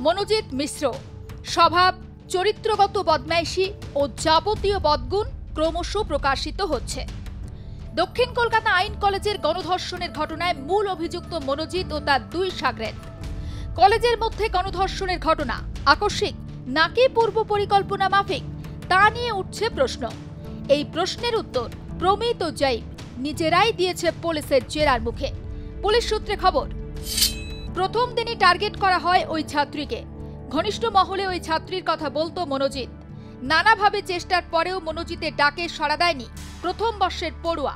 মনোজিৎ মিশ্র স্বভাব, চরিত্রগত বদমাইশি ও যাবতীয় বদগুণ ক্রমশ প্রকাশিত হচ্ছে। দক্ষিণ কলকাতা আইন কলেজের গণধর্ষণের ঘটনায় মূল অভিযুক্ত মনোজিৎ ও তার দুই শাগরেদ। কলেজের মধ্যে গণধর্ষণের ঘটনা আকস্মিক নাকি পূর্ব পরিকল্পনা মাফিক তা নিয়ে উঠছে প্রশ্ন। এই প্রশ্নের উত্তর প্রমিত ও জৈব নিজেরাই দিয়েছে পুলিশের জেরার মুখে। পুলিশ সূত্রে খবর, প্রথম দিনই টার্গেট করা হয় ওই ছাত্রীকে। ঘনিষ্ঠ মহলে ওই ছাত্রীর কথা বলতো মনোজিৎ। নানাভাবে চেষ্টার পরেও মনোজিতের ডাকে সাড়া দেয়নি প্রথম বর্ষের পড়ুয়া।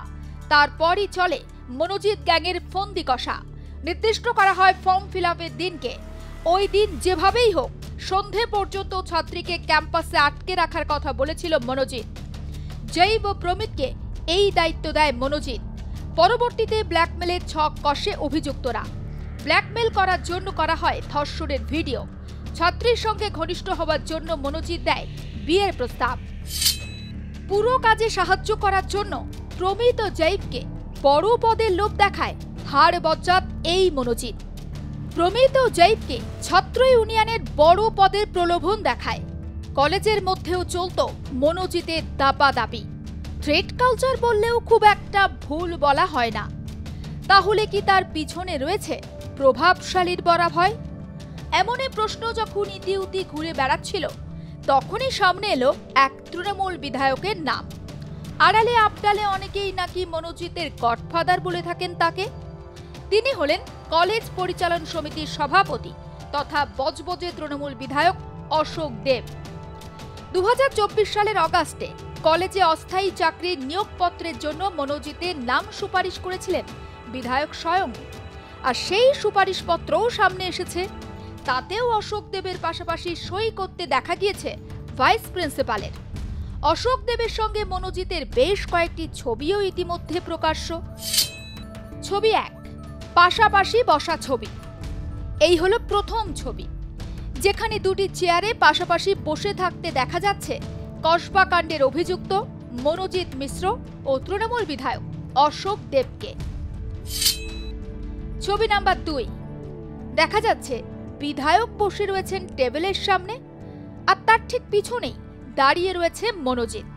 তারপরই চলে মনোজিৎ গ্যাংয়ের ফন্দি কষা। নির্দিষ্ট করা হয় ফর্ম ফিল আপের দিনকে। ওই দিন যেভাবেই হোক সন্ধে পর্যন্ত ছাত্রীকে ক্যাম্পাসে আটকে রাখার কথা বলেছিল মনোজিৎ। জৈব ও প্রমিতকে এই দায়িত্ব দেয় মনোজিৎ। পরবর্তীতে ব্ল্যাকমেলের ছক কষে অভিযুক্তরা। ব্ল্যাকমেল করার জন্য করা হয় ধর্ষণের ভিডিও। ছাত্রীর সঙ্গে ঘনিষ্ঠ হওয়ার জন্য মনোজিৎ দেয় বিয়ের প্রস্তাব। পুরো কাজে সাহায্য করার জন্য প্রমিত ও জৈবকে বড় পদের লোভ দেখায় হাড় বজ্জাত এই মনোজিৎ। প্রমিত ও জৈবকে ছাত্র ইউনিয়নের বড় পদের প্রলোভন দেখায়। কলেজের মধ্যেও চলত মনোজিতের দাপাদাপি। থ্রেট কালচার বললেও খুব একটা ভুল বলা হয় না। তাহলে কি তার পিছনে রয়েছে প্রভাবশালীর বরাভয়? এমনই প্রশ্ন যখন ইতিউতি ঘুরে বেড়াচ্ছিল, তখনই সামনে এলো এক তৃণমূল বিধায়কের নাম। আড়ালে আবডালে অনেকেই নাকি মনোজিতের গডফাদার বলে থাকেন তাকে। তিনি হলেন কলেজ পরিচালন সমিতির সভাপতি তথা বজবজে তৃণমূল বিধায়ক অশোক দেব। 2024 সালের অগাস্টে কলেজে অস্থায়ী চাকরির নিয়োগপত্রের জন্য মনোজিতের নাম সুপারিশ করেছিলেন বিধায়ক স্বয়ং। আর সেই সুপারিশপত্রও সামনে এসেছে। তাতেও অশোক দেবের পাশাপাশি সই করতে দেখা গিয়েছে ভাইস প্রিন্সিপালের। অশোক দেবের সঙ্গে মনোজিতের বেশ কয়েকটি ছবিও ইতিমধ্যে প্রকাশ্য। ছবি 1, পাশাপাশি বসা ছবি। এই হলো প্রথম ছবি, যেখানে দুটি চেয়ারে পাশাপাশি বসে থাকতে দেখা যাচ্ছে কসবা কাণ্ডের অভিযুক্ত মনোজিৎ মিশ্র ও তৃণমূল বিধায়ক অশোক দেবকে। ছবি নাম্বার 2, দেখা যাচ্ছে বিধায়ক বসে রয়েছেন টেবিলের সামনে, আর তার ঠিক পিছনেই দাঁড়িয়ে রয়েছে মনোজিৎ।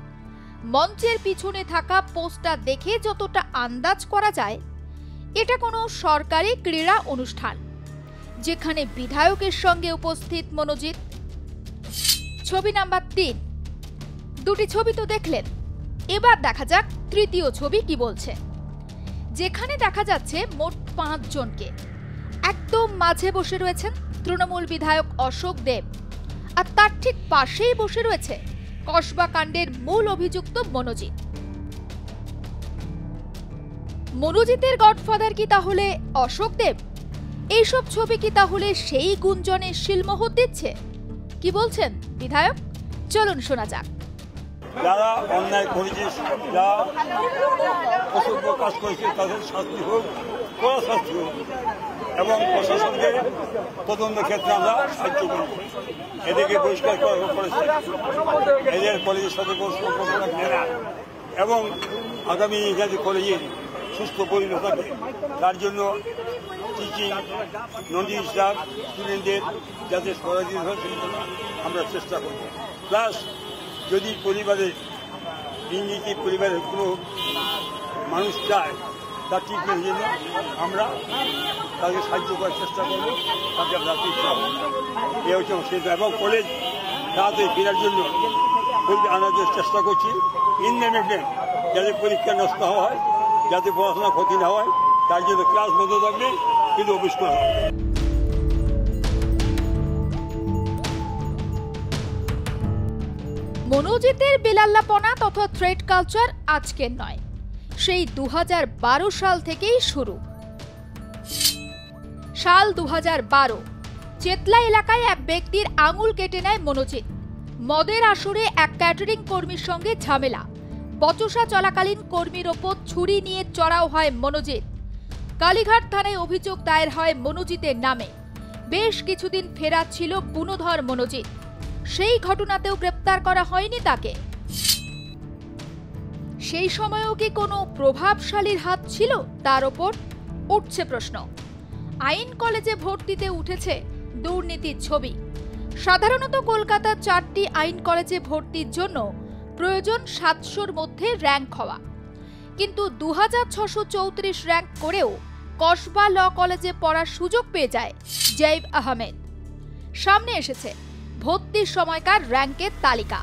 মঞ্চের পিছনে থাকা পোস্টার দেখে যতটা আন্দাজ করা যায়, এটা কোনো সরকারি ক্রীড়া অনুষ্ঠান, যেখানে বিধায়কের সঙ্গে উপস্থিত মনোজিৎ। ছবি নাম্বার 3, দুটি ছবি তো দেখলেন, এবার দেখা যাক তৃতীয় ছবি কি বলছে। যেখানে দেখা যাচ্ছে মোট 5 জনকে। একদম মাঝে বসে রয়েছেন তৃণমূল বিধায়ক অশোক দেব, আর তার ঠিক পাশেই বসে রয়েছে কসবা কাণ্ডের মূল অভিযুক্ত মনোজিৎ। মনোজিতের গডফাদার কি তাহলে অশোক দেব? এইসব ছবি কি তাহলে সেই গুঞ্জনের শিলমোহর দিচ্ছে? কি বলছেন বিধায়ক? চলুন শোনা যাক। যারা অন্যায় করেছে, যারা অসভ্য কাজ করেছে, তাদের শাস্তি হোক, কড়া শাস্তি হোক, এবং প্রশাসনকে তদন্তের ক্ষেত্রে আমরা সাহায্য করি। এদেরকে বহিষ্কার করা করেছে, এদের কলেজের সাথে কোনো সম্পর্ক রাখবে না, এবং আগামী যাতে কলেজের সুস্থ পরিবেশ থাকে তার জন্য টিচিং, নন স্টাফ, স্টুডেন্টদের যাতে সহযোগিতা হয় সেই জন্য আমরা চেষ্টা করব। প্লাস যদি পরিবারের ইংরেজি পরিবারের কোনো মানুষ চায় তার ট্রিটমেন্টের জন্য আমরা তাকে সাহায্য করার চেষ্টা করবো, তাকে আমরা চেষ্টা করব। এ হচ্ছে সেটা, এবং কলেজ তাড়াতাড়ি ফেরার জন্য আনার চেষ্টা করছি। ইনভেস্টমেন্ট যাতে পরীক্ষা নষ্ট হওয়া হয়, যাতে পড়াশোনা ক্ষতি না হয়, তার জন্য ক্লাস বন্ধ থাকবে, কিন্তু অফিস করা হবে। মনোজিতের বেলাল্লাপনা তথা থ্রেট কালচার আজকের নয়, সেই 2012 সাল থেকেই শুরু। সাল 2012, চেতলা এলাকায় এক ব্যক্তির আঙুল কেটে নেয় মনোজিৎ। মদের আসরে এক ক্যাটারিং কর্মীর সঙ্গে ঝামেলা। বচসা চলাকালীন কর্মীর ওপর ছুরি নিয়ে চড়াও হয় মনোজিৎ। কালীঘাট থানায় অভিযোগ দায়ের হয় মনোজিতের নামে। বেশ কিছুদিন ফেরার ছিল বুনোধর মনোজিৎ। সেই ঘটনাতেও গ্রেপ্তার করা হয়নি তাকে। সেই সময়ও কি কোনো প্রভাবশালীর হাত ছিল তার ওপর? উঠছে প্রশ্ন। আইন কলেজে ভর্তিতে উঠেছে দুর্নীতির ছবি। সাধারণত কলকাতার 4টি আইন কলেজে ভর্তির জন্য প্রয়োজন 700-র মধ্যে র্যাঙ্ক হওয়া, কিন্তু 2634 র্যাঙ্ক করেও কসবা ল কলেজে পড়ার সুযোগ পেয়ে যায় জৈব আহমেদ। সামনে এসেছে ভর্তির সময়কার র্যাঙ্কের তালিকা।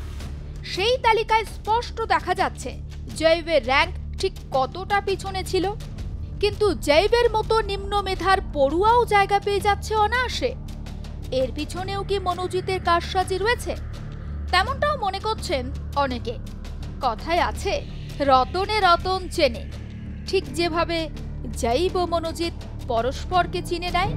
সেই তালিকায় স্পষ্ট দেখা যাচ্ছে জৈবের র্যাঙ্ক ঠিক কতটা পিছনে ছিল, কিন্তু জৈবের মতো নিম্ন মেধার পড়ুয়াও জায়গা পেয়ে যাচ্ছে অনায়াসে। এর পিছনেও কি মনোজিতের কারসাজি রয়েছে? তেমনটাও মনে করছেন অনেকে। কথায় আছে রতনে রতন চেনে, ঠিক যেভাবে জৈব ও মনোজিৎ পরস্পরকে চিনে নেয়।